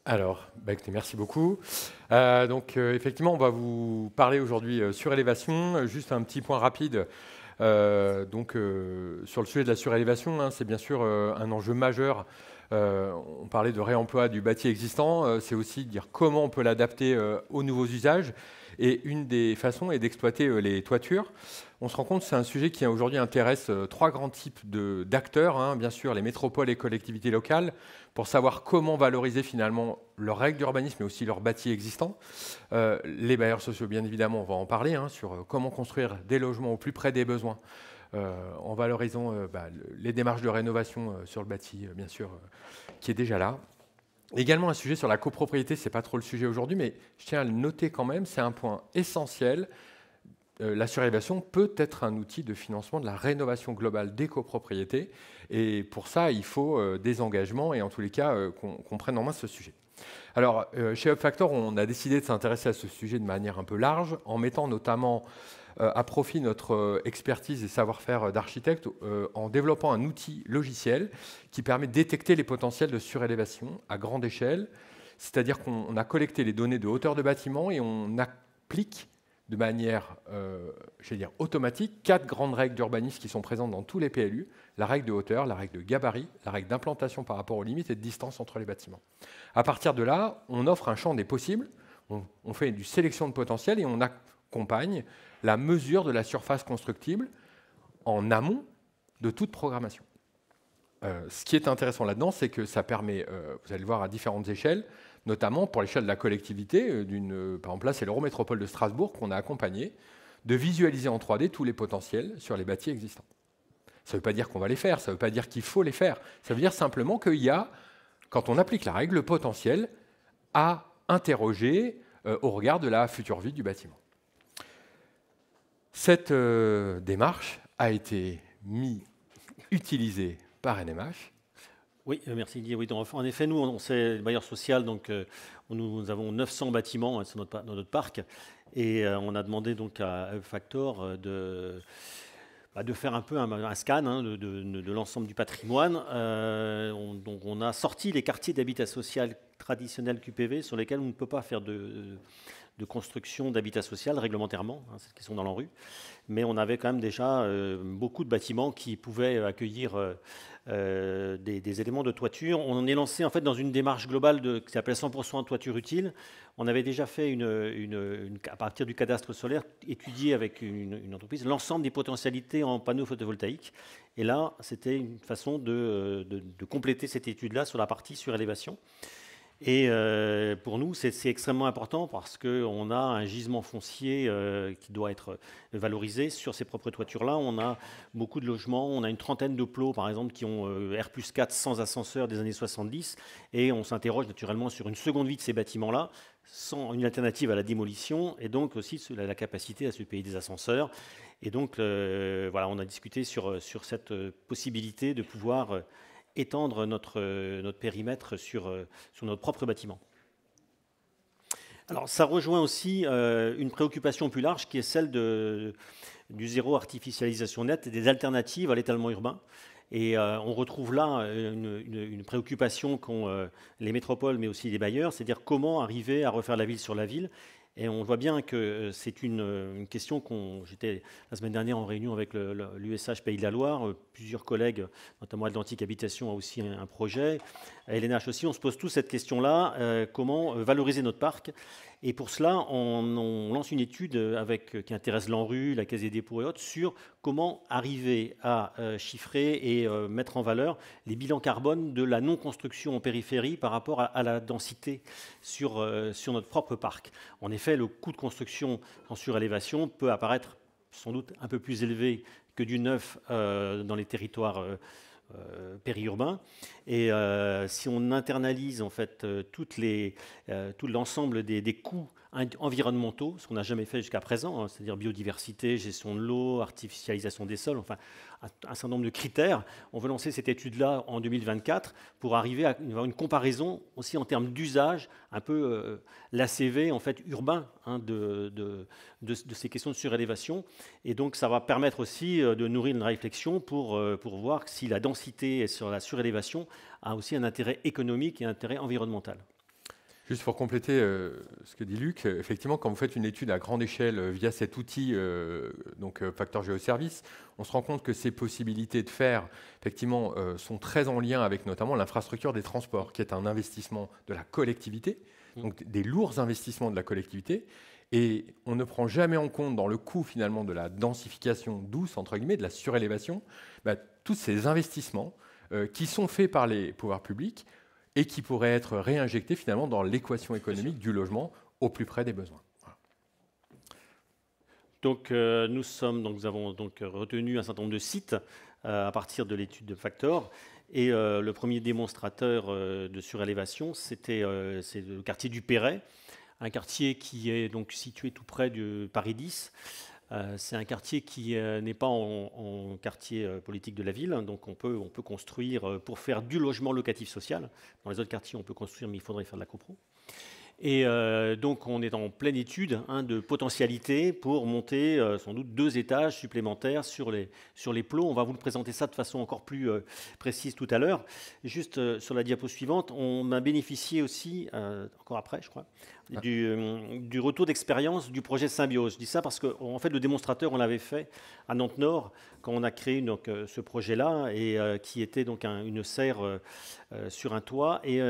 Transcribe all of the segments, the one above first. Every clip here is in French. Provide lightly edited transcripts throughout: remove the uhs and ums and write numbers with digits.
Alors, écoutez, merci beaucoup. Effectivement, on va vous parler aujourd'hui surélévation. Juste un petit point rapide. Sur le sujet de la surélévation, hein, c'est bien sûr un enjeu majeur. On parlait de réemploi du bâti existant. C'est aussi de dire comment on peut l'adapter aux nouveaux usages. Et une des façons est d'exploiter les toitures. On se rend compte que c'est un sujet qui aujourd'hui intéresse trois grands types d'acteurs. Hein. Bien sûr, les métropoles et collectivités locales, pour savoir comment valoriser finalement leurs règles d'urbanisme, mais aussi leurs bâtis existants. Les bailleurs sociaux, bien évidemment, on va en parler, hein, sur comment construire des logements au plus près des besoins, en valorisant les démarches de rénovation sur le bâti, bien sûr, qui est déjà là. Également un sujet sur la copropriété, ce n'est pas trop le sujet aujourd'hui, mais je tiens à le noter quand même, c'est un point essentiel. La surélévation peut être un outil de financement de la rénovation globale des copropriétés. Et pour ça, il faut des engagements et en tous les cas, qu'on prenne en main ce sujet. Alors, chez UpFactor, on a décidé de s'intéresser à ce sujet de manière un peu large, en mettant notamment à profit notre expertise et savoir-faire d'architecte, en développant un outil logiciel qui permet de détecter les potentiels de surélévation à grande échelle. C'est-à-dire qu'on a collecté les données de hauteur de bâtiment et on applique de manière automatique 4 grandes règles d'urbanisme qui sont présentes dans tous les PLU, la règle de hauteur, la règle de gabarit, la règle d'implantation par rapport aux limites et de distance entre les bâtiments. À partir de là, on offre un champ des possibles, on fait une sélection de potentiel et on accompagne la mesure de la surface constructible en amont de toute programmation. Ce qui est intéressant là-dedans, c'est que ça permet, vous allez le voir à différentes échelles, notamment pour l'échelle de la collectivité, par exemple là c'est l'Eurométropole de Strasbourg qu'on a accompagné, de visualiser en 3D tous les potentiels sur les bâtis existants. Ça ne veut pas dire qu'on va les faire, ça ne veut pas dire qu'il faut les faire, ça veut dire simplement qu'il y a, quand on applique la règle, le potentiel à interroger au regard de la future vie du bâtiment. Cette démarche a été utilisée par NMH. Oui, merci Didier. Oui, en effet, nous, on c'est bailleur social, donc nous avons 900 bâtiments dans notre parc, et on a demandé donc à UpFactor de faire un peu un scan de l'ensemble du patrimoine. Donc on a sorti les quartiers d'habitat social traditionnels QPV sur lesquels on ne peut pas faire de construction d'habitat social réglementairement, celles qui sont dans la rue. Mais on avait quand même déjà beaucoup de bâtiments qui pouvaient accueillir des éléments de toiture. On en est lancé en fait dans une démarche globale qui s'appelle 100% de toiture utile. On avait déjà fait à partir du cadastre solaire, étudié avec une entreprise l'ensemble des potentialités en panneaux photovoltaïques. Et là, c'était une façon de compléter cette étude-là sur la partie surélévation. Et pour nous, c'est extrêmement important parce qu'on a un gisement foncier qui doit être valorisé sur ces propres toitures-là. On a beaucoup de logements, on a une trentaine de plots, par exemple, qui ont R+4 sans ascenseur des années 70. Et on s'interroge naturellement sur une seconde vie de ces bâtiments-là, sans une alternative à la démolition, et donc aussi sur la capacité à se payer des ascenseurs. Et donc, voilà, on a discuté sur cette possibilité de pouvoir étendre notre périmètre sur notre propre bâtiment. Alors ça rejoint aussi une préoccupation plus large qui est celle du zéro artificialisation nette et des alternatives à l'étalement urbain. Et on retrouve là une préoccupation qu'ont les métropoles mais aussi les bailleurs, c'est-à-dire comment arriver à refaire la ville sur la ville. Et on voit bien que c'est une question j'étais la semaine dernière en réunion avec l'USH Pays de la Loire, plusieurs collègues, notamment Atlantique Habitation a aussi un projet, à LNH aussi, on se pose tous cette question-là, comment valoriser notre parc. Et pour cela, on lance une étude qui intéresse l'ANRU, la Caisse des dépôts et autres, sur comment arriver à chiffrer et mettre en valeur les bilans carbone de la non-construction en périphérie par rapport à la densité sur notre propre parc. En effet, le coût de construction en surélévation peut apparaître sans doute un peu plus élevé que du neuf dans les territoires périurbains. Et si on internalise en fait tout l'ensemble des coûts environnementaux, ce qu'on n'a jamais fait jusqu'à présent, c'est-à-dire biodiversité, gestion de l'eau, artificialisation des sols, enfin un certain nombre de critères. On veut lancer cette étude-là en 2024 pour arriver à avoir une comparaison aussi en termes d'usage, un peu l'ACV en fait urbain de ces questions de surélévation. Et donc ça va permettre aussi de nourrir une réflexion pour voir si la densité sur la surélévation a aussi un intérêt économique et un intérêt environnemental. Juste pour compléter ce que dit Luc, effectivement, quand vous faites une étude à grande échelle via cet outil, Factor Géoservice, on se rend compte que ces possibilités de faire, effectivement, sont très en lien avec notamment l'infrastructure des transports, qui est un investissement de la collectivité, donc des lourds investissements de la collectivité, et on ne prend jamais en compte dans le coût finalement de la densification douce, entre guillemets, de la surélévation, tous ces investissements qui sont faits par les pouvoirs publics, et qui pourrait être réinjecté finalement dans l'équation économique du logement au plus près des besoins. Voilà. Donc nous avons donc retenu un certain nombre de sites à partir de l'étude de Factor. Et le premier démonstrateur de surélévation, c'est le quartier du Perret, un quartier qui est donc situé tout près de Paris 10. C'est un quartier qui n'est pas en quartier politique de la ville, donc on peut construire pour faire du logement locatif social. Dans les autres quartiers, on peut construire, mais il faudrait faire de la copro. Et donc on est en pleine étude de potentialité pour monter sans doute 2 étages supplémentaires sur les plots. On va vous le présenter ça de façon encore plus précise tout à l'heure. Juste sur la diapo suivante, on a bénéficié aussi, encore après je crois, du retour d'expérience du projet Symbiose. Je dis ça parce qu'en fait le démonstrateur on l'avait fait à Nantes-Nord quand on a créé donc, ce projet-là et qui était donc une serre sur un toit. Et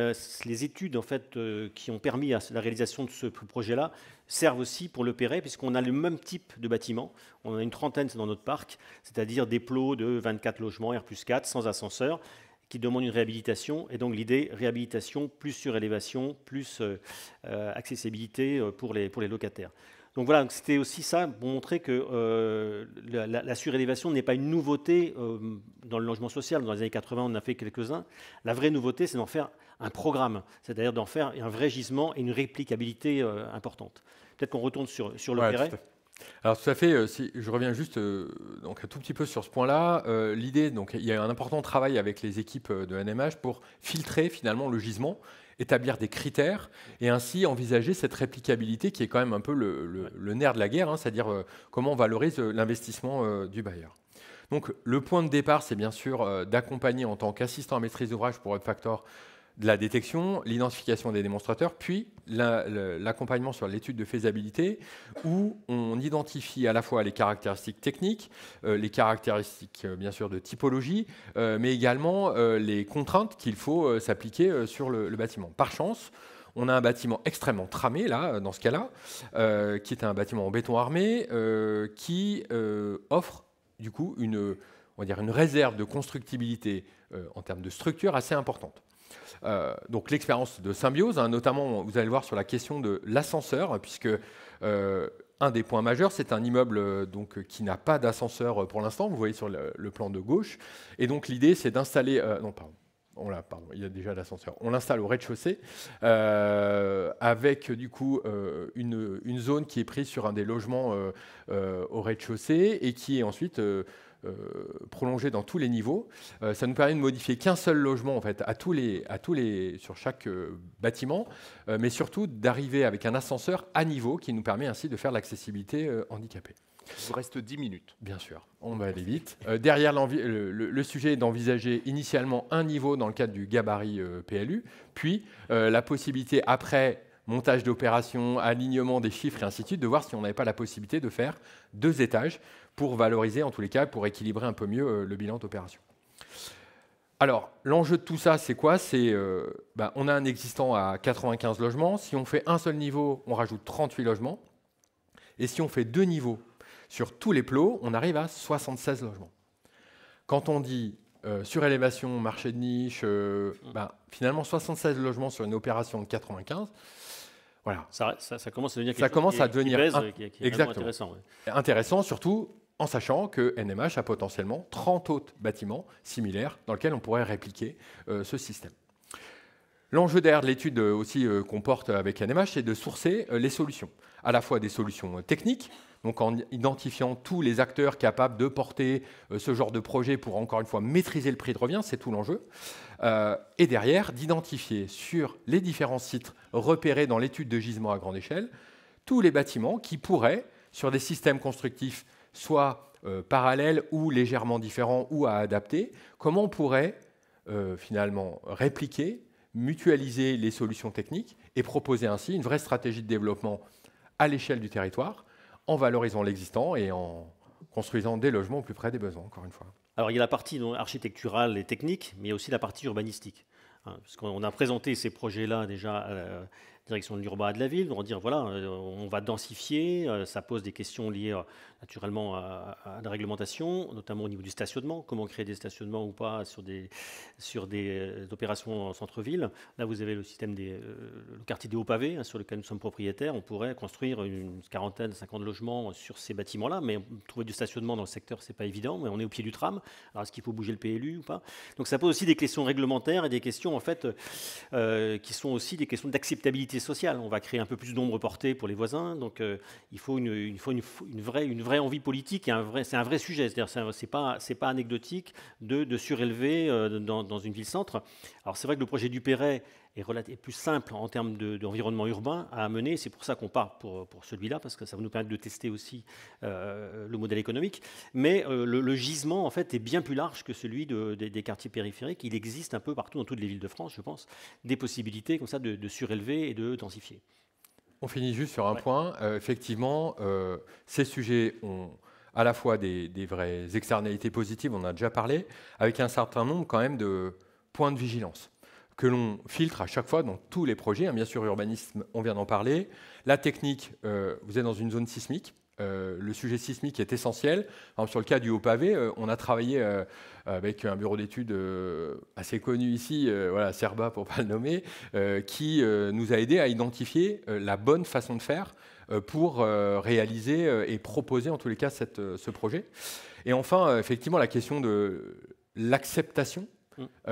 les études en fait qui ont permis à la réalisation de ce projet-là servent aussi pour le Perret, puisqu'on a le même type de bâtiment. On en a une trentaine dans notre parc, c'est-à-dire des plots de 24 logements R+4 sans ascenseur, qui demandent une réhabilitation. Et donc l'idée, réhabilitation plus surélévation, plus accessibilité pour les locataires. Donc voilà, c'était aussi ça pour montrer que la surélévation n'est pas une nouveauté dans le logement social. Dans les années 80, on en a fait quelques-uns. La vraie nouveauté, c'est d'en faire un programme, c'est-à-dire d'en faire un vrai gisement et une réplicabilité importante. Peut-être qu'on retourne sur le Perret. Alors tout à fait, si je reviens juste donc un tout petit peu sur ce point-là, l'idée, donc il y a un important travail avec les équipes de NMH pour filtrer finalement le gisement, établir des critères et ainsi envisager cette réplicabilité qui est quand même un peu le nerf de la guerre, c'est-à-dire comment on valorise l'investissement du bailleur. Donc le point de départ, c'est bien sûr d'accompagner en tant qu'assistant à maîtrise d'ouvrage pour UpFactor de la détection, l'identification des démonstrateurs, puis l'accompagnement sur l'étude de faisabilité, où on identifie à la fois les caractéristiques techniques, les caractéristiques bien sûr de typologie, mais également les contraintes qu'il faut s'appliquer sur le bâtiment. Par chance, on a un bâtiment extrêmement tramé, là, dans ce cas-là, qui est un bâtiment en béton armé, qui offre du coup on va dire une réserve de constructibilité en termes de structure assez importante. Donc l'expérience de Symbiose, notamment vous allez le voir sur la question de l'ascenseur, puisque un des points majeurs, c'est un immeuble qui n'a pas d'ascenseur pour l'instant, vous voyez sur le plan de gauche, et donc l'idée c'est d'installer, il y a déjà l'ascenseur, on l'installe au rez-de-chaussée, avec du coup une zone qui est prise sur un des logements au rez-de-chaussée, et qui est ensuite prolongé dans tous les niveaux. Ça nous permet de modifier qu'un seul logement en fait, sur chaque bâtiment, mais surtout d'arriver avec un ascenseur à niveau qui nous permet ainsi de faire l'accessibilité handicapée. Il vous reste 10 minutes. Bien sûr, on va aller vite. Derrière, le sujet est d'envisager initialement un niveau dans le cadre du gabarit PLU, puis la possibilité après montage d'opérations, alignement des chiffres et ainsi de suite, de voir si on n'avait pas la possibilité de faire 2 étages pour valoriser, en tous les cas, pour équilibrer un peu mieux le bilan d'opération. Alors, l'enjeu de tout ça, c'est quoi? On a un existant à 95 logements. Si on fait un seul niveau, on rajoute 38 logements. Et si on fait 2 niveaux sur tous les plots, on arrive à 76 logements. Quand on dit surélévation, marché de niche, finalement 76 logements sur une opération de 95, voilà. Ça commence à devenir quelque chose qui est intéressant. Ouais. Intéressant, surtout en sachant que NMH a potentiellement 30 autres bâtiments similaires dans lesquels on pourrait répliquer ce système. L'enjeu derrière de l'étude aussi qu'on porte avec NMH, c'est de sourcer les solutions. À la fois des solutions techniques, donc en identifiant tous les acteurs capables de porter ce genre de projet pour, encore une fois, maîtriser le prix de revient, c'est tout l'enjeu. Et derrière, d'identifier sur les différents sites repérés dans l'étude de gisement à grande échelle, tous les bâtiments qui pourraient, sur des systèmes constructifs soit parallèles ou légèrement différents ou à adapter, comment on pourrait finalement répliquer, mutualiser les solutions techniques et proposer ainsi une vraie stratégie de développement à l'échelle du territoire, en valorisant l'existant et en construisant des logements au plus près des besoins, encore une fois. Alors il y a la partie architecturale et technique, mais il y a aussi la partie urbanistique. Parce qu'on a présenté ces projets-là déjà à la direction de l'urbain de la ville, on va dire voilà, on va densifier, ça pose des questions liées naturellement à la réglementation, notamment au niveau du stationnement, comment créer des stationnements ou pas sur des opérations en centre-ville. Là, vous avez le système le quartier des hauts pavés, sur lequel nous sommes propriétaires. On pourrait construire une 40, 50 logements sur ces bâtiments-là, mais trouver du stationnement dans le secteur, c'est pas évident, mais on est au pied du tram. Alors, est-ce qu'il faut bouger le PLU ou pas? Donc, ça pose aussi des questions réglementaires et des questions, en fait, qui sont aussi des questions d'acceptabilité sociale. On va créer un peu plus d'ombre portée pour les voisins, donc il faut une vraie envie politique, et c'est un vrai sujet. C'est-à-dire, c'est pas anecdotique de surélever dans une ville-centre. Alors c'est vrai que le projet du Perret est plus simple en termes d'environnement urbain à mener. C'est pour ça qu'on part pour celui-là, parce que ça va nous permettre de tester aussi le modèle économique. Mais le gisement, en fait, est bien plus large que celui des quartiers périphériques. Il existe un peu partout dans toutes les villes de France, je pense, des possibilités comme ça de surélever et de densifier. On finit juste sur un point. Effectivement, ces sujets ont à la fois des vraies externalités positives, on en a déjà parlé, avec un certain nombre quand même de points de vigilance que l'on filtre à chaque fois dans tous les projets. Bien sûr, urbanisme, on vient d'en parler. La technique, vous êtes dans une zone sismique. Le sujet sismique est essentiel. Par exemple, sur le cas du haut pavé, on a travaillé avec un bureau d'études assez connu ici, voilà, Cerba pour ne pas le nommer, qui nous a aidé à identifier la bonne façon de faire pour réaliser et proposer en tous les cas ce projet. Et enfin, effectivement, la question de l'acceptation.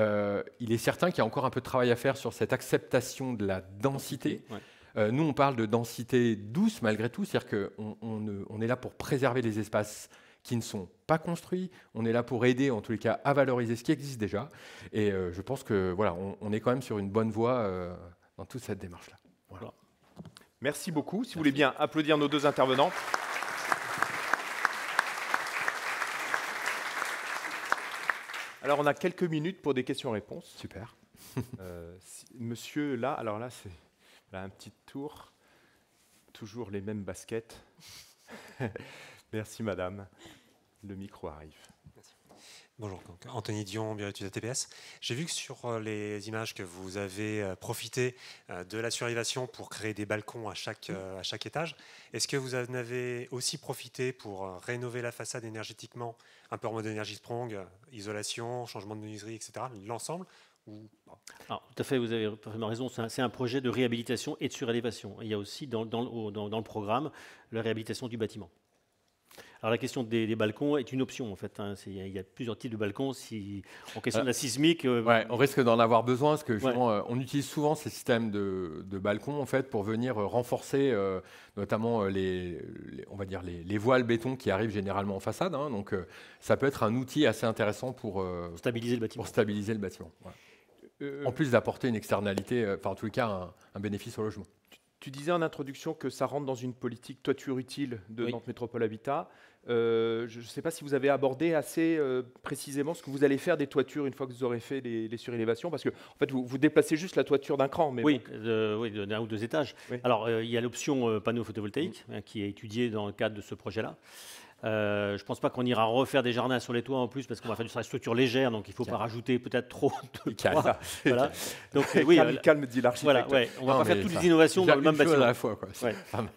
Il est certain qu'il y a encore un peu de travail à faire sur cette acceptation de la densité. Ouais. Nous, on parle de densité douce malgré tout, c'est-à-dire qu'on est là pour préserver les espaces qui ne sont pas construits. On est là pour aider, en tous les cas, à valoriser ce qui existe déjà. Et je pense que voilà, on est quand même sur une bonne voie dans toute cette démarche-là. Voilà. Merci beaucoup. Si vous voulez bien applaudir nos deux intervenants. Alors, on a quelques minutes pour des questions-réponses. Super. Monsieur, là, alors là, c'est un petit tour. Toujours les mêmes baskets. Merci, madame. Le micro arrive. Merci. Bonjour, donc, Anthony Dion, Bureau d'études ATPS. J'ai vu que sur les images que vous avez profité de la surélévation pour créer des balcons à chaque étage. Est-ce que vous en avez aussi profité pour rénover la façade énergétiquement, un peu en mode énergie Sprong, isolation, changement de menuiserie, etc., l'ensemble ou... Alors, tout à fait, vous avez parfaitement raison. C'est un projet de réhabilitation et de surélévation. Il y a aussi dans le programme la réhabilitation du bâtiment. Alors la question des balcons est une option en fait. Il y a plusieurs types de balcons. En question de la sismique, ouais, on risque d'en avoir besoin parce que on utilise souvent ces systèmes de balcons en fait pour venir renforcer notamment on va dire les voiles béton qui arrivent généralement en façade. Donc ça peut être un outil assez intéressant pour stabiliser le bâtiment. En plus d'apporter une externalité, enfin en tout cas un bénéfice au logement. Tu disais en introduction que ça rentre dans une politique toiture utile de Nantes Métropole Habitat. Je ne sais pas si vous avez abordé assez précisément ce que vous allez faire des toitures une fois que vous aurez fait les surélévations, parce que en fait, vous déplacez juste la toiture d'un cran. Mais oui, d'un ou deux étages. Oui. Alors, il y a l'option panneau photovoltaïque qui est étudiée dans le cadre de ce projet-là. Je ne pense pas qu'on ira refaire des jardins sur les toits en plus parce qu'on va faire une structure légère, donc il ne faut pas rajouter peut-être trop de toits. Voilà. Donc, calme, dit l'architecte. Voilà, on ne va pas faire toutes les innovations dans le même bâtiment. À la fois, quoi.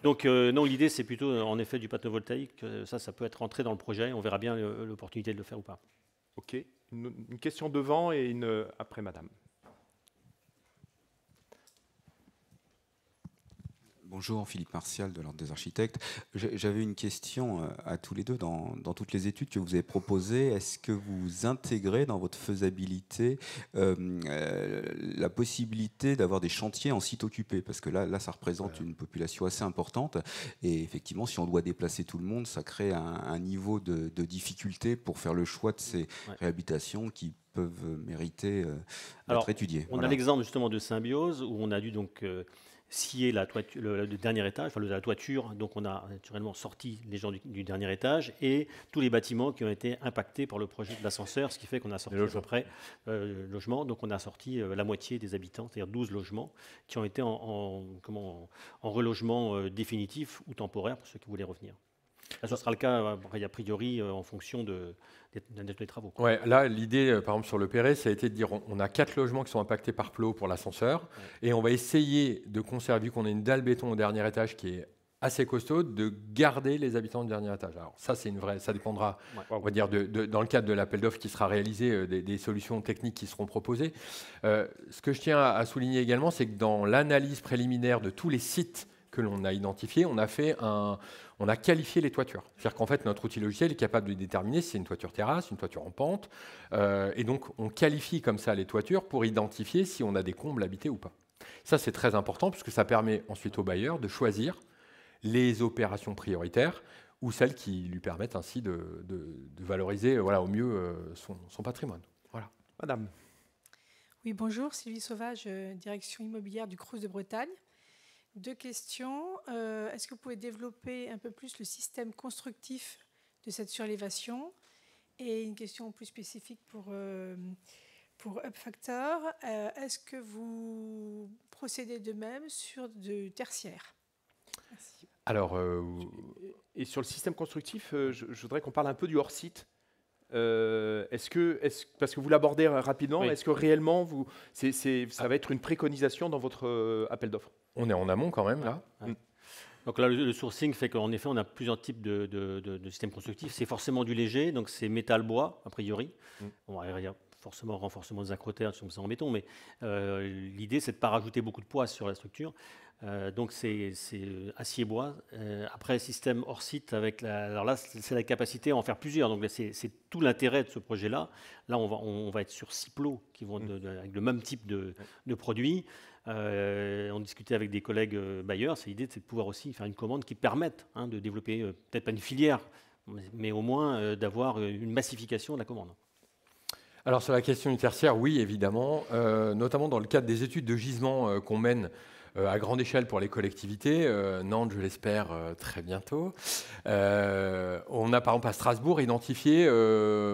Donc non, l'idée c'est plutôt en effet du photovoltaïque. Ça peut être rentré dans le projet. On verra bien l'opportunité de le faire ou pas. Ok. Une question devant et une après, madame. Bonjour, Philippe Martial de l'Ordre des architectes. J'avais une question à tous les deux. Dans toutes les études que vous avez proposées, est-ce que vous intégrez dans votre faisabilité la possibilité d'avoir des chantiers en site occupé? Parce que là, ça représente une population assez importante. Et effectivement, si on doit déplacer tout le monde, ça crée un niveau de difficulté pour faire le choix de ces réhabilitations qui peuvent mériter d'être étudiées. On a l'exemple justement de Symbiose où on a dû donc scié le dernier étage, enfin la toiture, donc on a naturellement sorti les gens du dernier étage et tous les bâtiments qui ont été impactés par le projet de l'ascenseur, ce qui fait qu'on a sorti à peu près logements, donc on a sorti la moitié des habitants, c'est-à-dire 12 logements qui ont été en relogement définitif ou temporaire pour ceux qui voulaient revenir. Là, ce sera le cas, a priori, en fonction des travaux. Ouais, là, l'idée, par exemple, sur le Perret, ça a été de dire on a 4 logements qui sont impactés par Plot pour l'ascenseur, et on va essayer de conserver, vu qu'on a une dalle béton au dernier étage qui est assez costaud, de garder les habitants du dernier étage. Alors ça, c'est une vraie, ça dépendra, on va dire, dans le cadre de l'appel d'offres qui sera réalisé, des solutions techniques qui seront proposées. Ce que je tiens à souligner également, c'est que dans l'analyse préliminaire de tous les sites que l'on a identifiés, on a qualifié les toitures. C'est-à-dire qu'en fait, notre outil logiciel est capable de déterminer si c'est une toiture terrasse, une toiture en pente, et donc on qualifie comme ça les toitures pour identifier si on a des combles habités ou pas. Ça, c'est très important, puisque ça permet ensuite au bailleur de choisir les opérations prioritaires ou celles qui lui permettent ainsi de valoriser au mieux son patrimoine. Voilà. Madame. Oui, bonjour, Sylvie Sauvage, direction immobilière du Crous de Bretagne. 2 questions. Est-ce que vous pouvez développer un peu plus le système constructif de cette surélévation? Et une question plus spécifique pour UpFactor. Est-ce que vous procédez de même sur du tertiaire? Merci. Alors, et sur le système constructif, je voudrais qu'on parle un peu du hors-site. Parce que vous l'abordez rapidement, est-ce que réellement ça va être une préconisation dans votre appel d'offres? On est en amont quand même, là. Ouais. Donc là, le sourcing fait qu'en effet, on a plusieurs types de systèmes constructifs. C'est forcément du léger, donc c'est métal-bois, a priori. Bon, il y a forcément renforcement des acrotères, comme ça en béton, mais l'idée, c'est de ne pas rajouter beaucoup de poids sur la structure. Donc c'est acier-bois. Après, système hors site, alors là, c'est la capacité à en faire plusieurs. Donc c'est tout l'intérêt de ce projet-là. Là, on va être sur 6 plots qui vont avec le même type de produits. On discutait avec des collègues bailleurs. L'idée, c'est de pouvoir aussi faire une commande qui permette de développer, peut-être pas une filière, mais au moins d'avoir une massification de la commande. Alors sur la question du tertiaire, oui, évidemment, notamment dans le cadre des études de gisement qu'on mène à grande échelle pour les collectivités, Nantes, je l'espère, très bientôt. On a par exemple à Strasbourg identifié,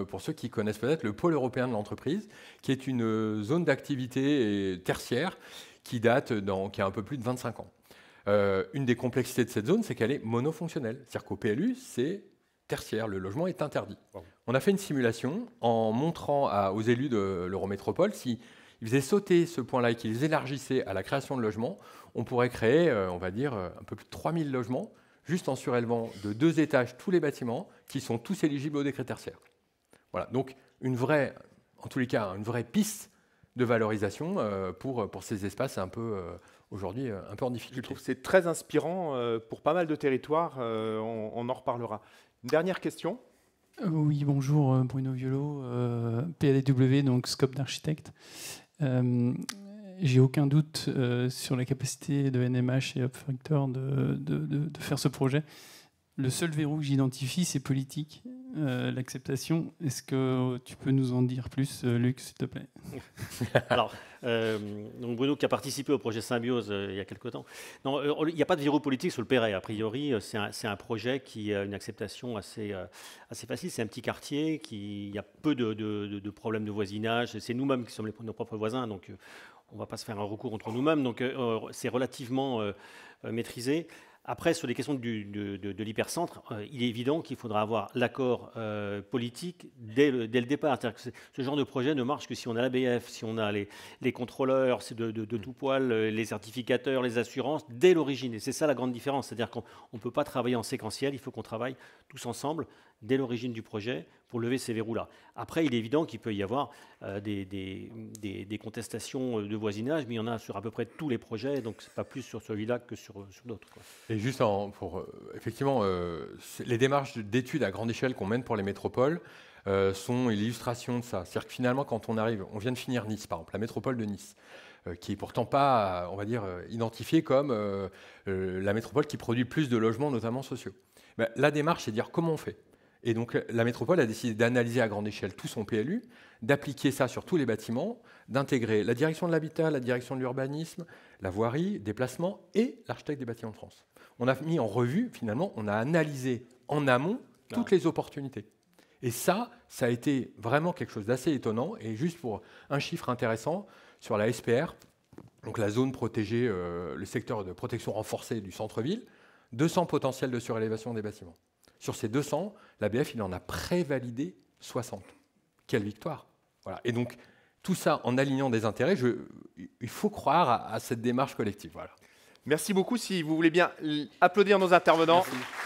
pour ceux qui connaissent peut-être, le pôle européen de l'entreprise, qui est une zone d'activité tertiaire qui date qui a un peu plus de 25 ans. Une des complexités de cette zone, c'est qu'elle est monofonctionnelle. C'est-à-dire qu'au PLU, c'est tertiaire, le logement est interdit. Wow. On a fait une simulation en montrant aux élus de l'Eurométropole si ils faisaient sauter ce point-là et qu'ils élargissaient à la création de logements, on pourrait créer, on va dire, un peu plus de 3000 logements, juste en surélevant de 2 étages tous les bâtiments qui sont tous éligibles au décret tertiaire. Voilà, donc une vraie piste de valorisation pour ces espaces un peu, aujourd'hui, un peu en difficulté. Je trouve que c'est très inspirant pour pas mal de territoires, on en reparlera. Une dernière question. Oui, bonjour, Bruno Violo, PADW, donc Scope d'architecte. J'ai aucun doute sur la capacité de NMH et UpFactor de faire ce projet. Le seul verrou que j'identifie, c'est politique, l'acceptation. Est-ce que tu peux nous en dire plus, Luc, s'il te plaît? Alors, donc Bruno qui a participé au projet Symbiose il y a quelque temps. Non, il n'y a pas de verrou politique sur le Perret. A priori, c'est un projet qui a une acceptation assez facile. C'est un petit quartier, il y a peu de problèmes de voisinage. C'est nous-mêmes qui sommes nos propres voisins, donc on ne va pas se faire un recours contre nous-mêmes. Donc c'est relativement maîtrisé. Après, sur les questions de l'hypercentre, il est évident qu'il faudra avoir l'accord politique dès le départ. C'est-à-dire que ce genre de projet ne marche que si on a l'ABF, si on a les contrôleurs de tout poil, les certificateurs, les assurances, dès l'origine. Et c'est ça la grande différence. C'est-à-dire qu'on ne peut pas travailler en séquentiel, il faut qu'on travaille tous ensemble dès l'origine du projet pour lever ces verrous-là. Après, il est évident qu'il peut y avoir des contestations de voisinage, mais il y en a sur à peu près tous les projets, donc ce n'est pas plus sur celui-là que sur d'autres. Et juste effectivement, les démarches d'études à grande échelle qu'on mène pour les métropoles sont l'illustration de ça. C'est-à-dire que finalement, quand on arrive, on vient de finir Nice, par exemple, la métropole de Nice, qui est pourtant pas, on va dire, identifiée comme la métropole qui produit plus de logements, notamment sociaux. Ben, la démarche, c'est de dire comment on fait. Et donc la métropole a décidé d'analyser à grande échelle tout son PLU, d'appliquer ça sur tous les bâtiments, d'intégrer la direction de l'habitat, la direction de l'urbanisme, la voirie, déplacement et l'architecte des bâtiments de France. On a mis en revue, finalement, on a analysé en amont toutes les opportunités. Et ça a été vraiment quelque chose d'assez étonnant. Et juste pour un chiffre intéressant, sur la SPR, donc la zone protégée, le secteur de protection renforcée du centre-ville, 200 potentiels de surélévation des bâtiments. Sur ces 200, l'ABF, il en a prévalidé 60. Quelle victoire! Voilà. Et donc, tout ça en alignant des intérêts, il faut croire à cette démarche collective. Voilà. Merci beaucoup. Si vous voulez bien applaudir nos intervenants. Merci.